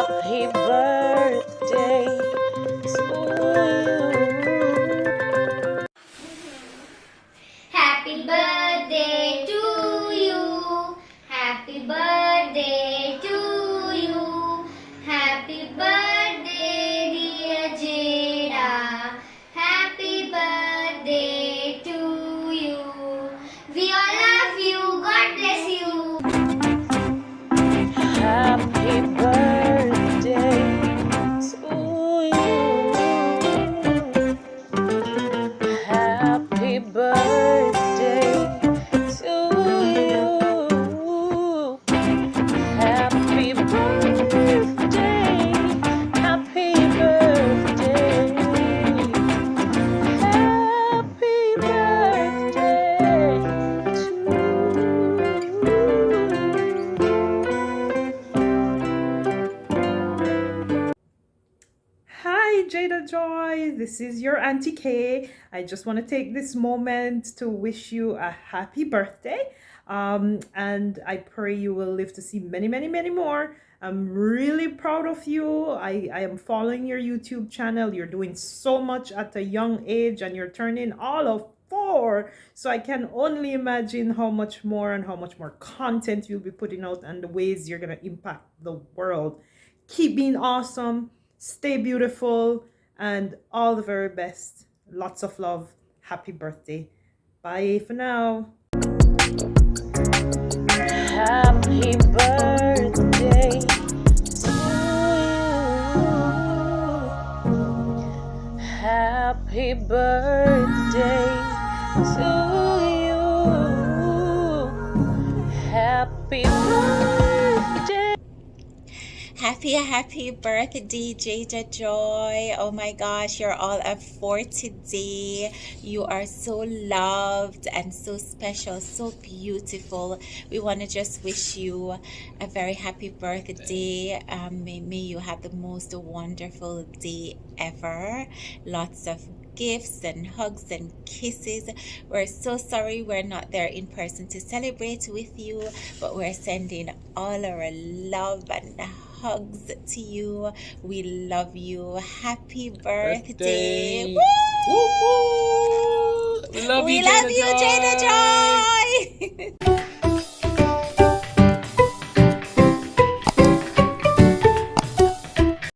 Happy birthday to you. Happy birthday to you. Happy birthday to you. Happy birthday, dear Jada. Happy birthday to you. We all love you. God bless you. Happy birthday to you. Happy birthday to you. Happy birthday. Happy birthday. Happy birthday to you. Hi, Jada Joy. This is your Auntie Kay. I just want to take this moment to wish you a happy birthday. And I pray you will live to see many, many, many more. I'm really proud of you. I am following your YouTube channel. You're doing so much at a young age and you're turning all of 4. So I can only imagine how much more and how much more content you'll be putting out and the ways you're going to impact the world. Keep being awesome. Stay beautiful and all the very best. Lots of love. Happy birthday. Bye for now. Happy birthday to you. Happy birthday to you. Happy birthday. Happy birthday, Jada Joy. Oh my gosh, you're all up for today. You are so loved and so special, so beautiful. We want to just wish you a very happy birthday. May you have the most wonderful day ever. Lots of gifts and hugs and kisses. We're so sorry we're not there in person to celebrate with you, but we're sending all our love and hugs to you. We love you. Happy birthday. Woo! Woo! We love you, Jada Joy.